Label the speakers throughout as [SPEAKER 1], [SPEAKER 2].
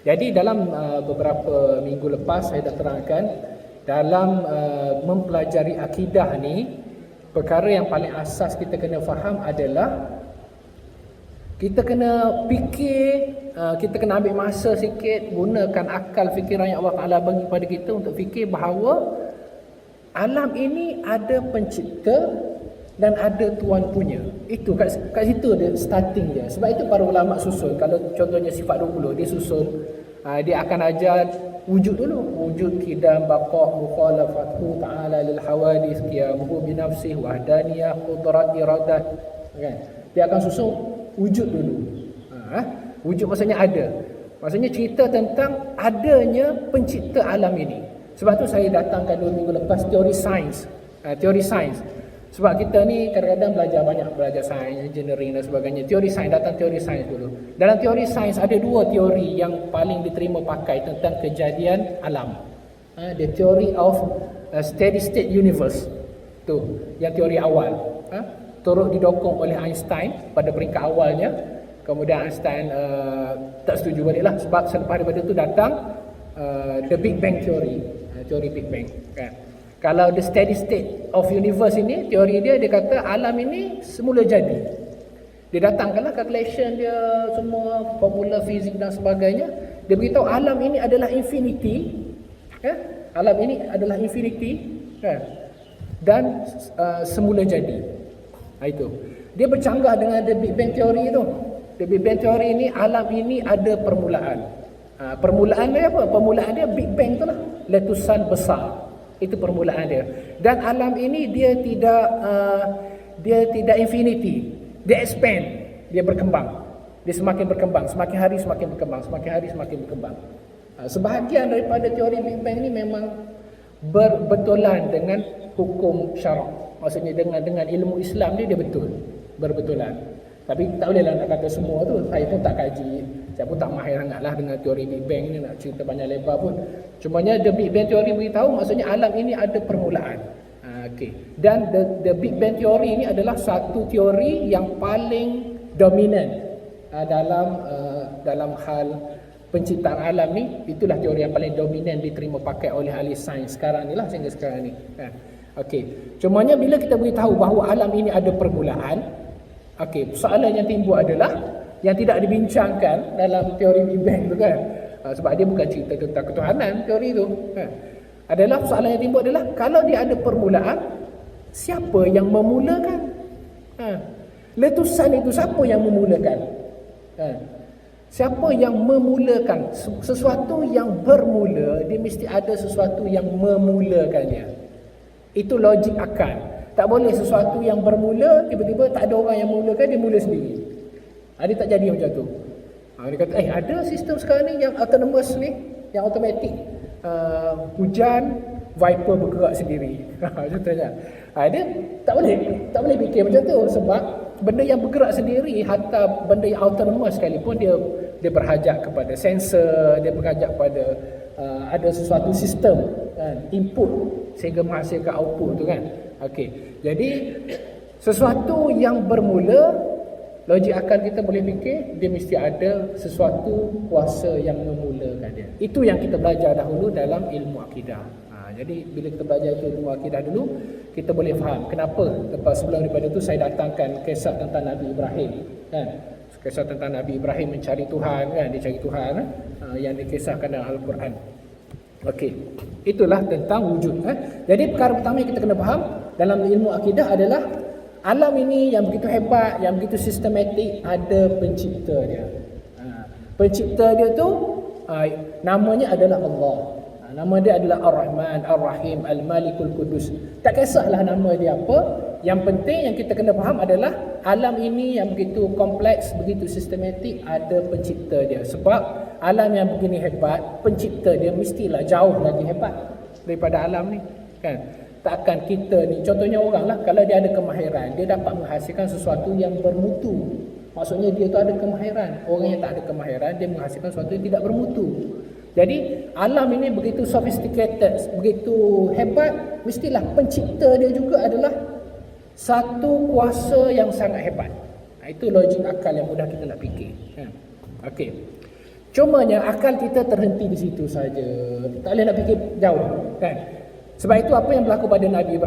[SPEAKER 1] Jadi dalam beberapa minggu lepas saya dah terangkan, dalam mempelajari akidah ni, perkara yang paling asas kita kena faham adalah kita kena fikir, kita kena ambil masa sikit, gunakan akal fikiran yang Allah Ta'ala bagi pada kita untuk fikir bahawa alam ini ada pencipta dan ada tuan punya. Itu kat situ dia starting dia. Sebab itu para ulama susun, kalau contohnya sifat 20 dia susun, dia akan ajar wujud dulu, wujud qidam baqa' mukhalafathu ta'ala lil hawadith qiyamuhu bi nafsihi wahdaniyah qudrat iradat, kan. Dia akan susun wujud dulu. Wujud maksudnya ada. Maksudnya cerita tentang adanya pencipta alam ini. Sebab tu saya datangkan 2 minggu lepas teori sains. Teori sains. Sebab kita ni kadang-kadang belajar sains, engineering dan sebagainya. Teori sains, datang teori sains dulu. Dalam teori sains ada 2 teori yang paling diterima pakai tentang kejadian alam. The theory of steady state universe. Tu, yang teori awal. Turut didokong oleh Einstein pada peringkat awalnya. Kemudian Einstein tak setuju balik lah, sebab selepas daripada itu datang the Big Bang Theory, teori Big Bang, kan. Kalau the steady state of universe ini, teori dia kata alam ini semula jadi. Dia datangkanlah calculation dia, semua formula fizik dan sebagainya. Dia beritahu alam ini adalah infinity, kan? Alam ini adalah infinity, kan? Dan semula jadi. Itu. Dia bercanggah dengan the Big Bang Theory itu. The Big Bang Theory ini, alam ini ada permulaan. Permulaan dia apa? Permulaan dia Big Bang tu lah. Letusan besar. Itu permulaan dia. Dan alam ini dia tidak infinity. Dia expand. Dia berkembang. Dia semakin berkembang. Semakin hari semakin berkembang. Semakin hari semakin berkembang. Sebahagian daripada teori Big Bang ni memang berbetulan dengan hukum syarak. Maksudnya dengan ilmu Islam dia betul, berbetulan. Tapi tak bolehlah nak kata semua tu. Saya pun tak kaji, saya pun tak mahir sangatlah dengan teori Big Bang ni, nak cerita banyak lebar pun. Cumanya the Big Bang Theory beritahu maksudnya alam ini ada permulaan. Dan the Big Bang Theory ini adalah satu teori yang paling dominan dalam hal penciptaan alam ni. Itulah teori yang paling dominan diterima pakai oleh ahli sains sekarang ni lah, sehingga sekarang ni, kan. Cumanya bila kita beritahu bahawa alam ini ada permulaan, soalan yang timbul adalah yang tidak dibincangkan dalam teori Big Bang tu, kan. Sebab dia bukan cerita tentang ketuhanan teori tu, kan. Adalah soalan yang timbul adalah kalau dia ada permulaan, siapa yang memulakan? Letusan itu siapa yang memulakan? Siapa yang memulakan? Sesuatu yang bermula, dia mesti ada sesuatu yang memulakannya. Itu logik akal. Tak boleh sesuatu yang bermula tiba-tiba tak ada orang yang memulakan, dia mula sendiri. Dia tak jadi macam tu. Dia kata ada sistem sekarang ni yang autonomous ni, yang automatic. Hujan, Viper bergerak sendiri. Contohnya. Dia tak boleh fikir macam tu, sebab benda yang bergerak sendiri, hatta benda yang autonomous sekalipun, dia berhajat kepada sensor, dia berhajat pada ada sesuatu sistem, kan, input sehingga menghasilkan output tu, kan. Jadi sesuatu yang bermula, logik akal kita boleh fikir dia mesti ada sesuatu kuasa yang memulakan dia. Itu yang kita belajar dahulu dalam ilmu akidah. Jadi bila kita belajar ilmu akidah dulu, kita boleh faham kenapa. Lepas sebelum daripada itu saya datangkan kisah tentang Nabi Ibrahim, kan. Kisah tentang Nabi Ibrahim mencari Tuhan, kan, dia cari Tuhan, yang dikisahkan dalam Al-Quran. Itulah tentang wujud. Jadi perkara pertama yang kita kena faham dalam ilmu akidah adalah alam ini yang begitu hebat, yang begitu sistematik, ada pencipta dia. Pencipta dia tu namanya adalah Allah. Nama dia adalah Ar-Rahman, Ar-Rahim, Al-Malikul Qudus. Tak kisahlah nama dia apa. Yang penting yang kita kena faham adalah alam ini yang begitu kompleks, begitu sistematik, ada pencipta dia. Sebab alam yang begini hebat, pencipta dia mestilah jauh lagi hebat daripada alam ni, kan. Takkan kita ni, contohnya orang lah, kalau dia ada kemahiran, dia dapat menghasilkan sesuatu yang bermutu. Maksudnya dia tu ada kemahiran. Orang yang tak ada kemahiran, dia menghasilkan sesuatu yang tidak bermutu. Jadi alam ini begitu sophisticated, begitu hebat, mestilah pencipta dia juga adalah satu kuasa yang sangat hebat. Itu logik akal yang mudah kita nak fikir. Cumanya akal kita terhenti di situ saja. Tak boleh nak fikir jauh, kan? Sebab itu apa yang berlaku pada Nabi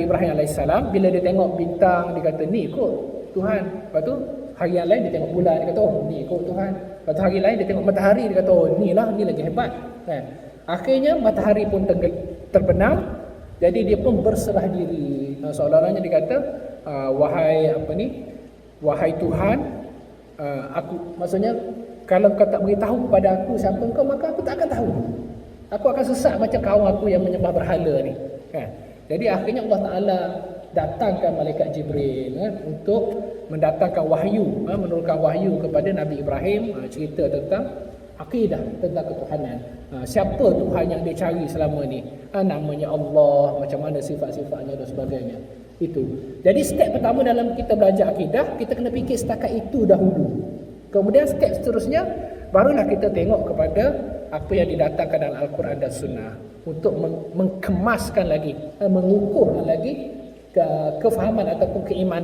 [SPEAKER 1] Ibrahim alaihissalam, bila dia tengok bintang, dia kata ni kot Tuhan. Lepas tu hari yang lain dia tengok bulan, dia kata oh ni kot Tuhan. Lepas tu hari lain dia tengok matahari, dia kata oh ni lah, ni lagi hebat, kan? Akhirnya matahari pun terbenam. Jadi dia pun berserah diri. Seolah-olahnya dia kata wahai Tuhan, maksudnya kalau kau tak beritahu kepada aku siapa kau, maka aku tak akan tahu. Aku akan sesat macam kaum aku yang menyembah berhala ni, kan? Jadi akhirnya Allah Ta'ala datangkan malaikat Jibril, kan, untuk mendatangkan wahyu, menurunkan wahyu kepada Nabi Ibrahim, cerita tentang akidah, tentang ketuhanan. Siapa Tuhan yang dia cari selama ni? Namanya Allah, macam mana sifat-sifatnya dan sebagainya. Itu. Jadi step pertama dalam kita belajar akidah, kita kena fikir setakat itu dahulu. Kemudian step seterusnya, barulah kita tengok kepada apa yang didatangkan dalam Al-Quran dan Sunnah untuk mengkemaskan lagi, mengukuhkan lagi kefahaman ataupun keimanan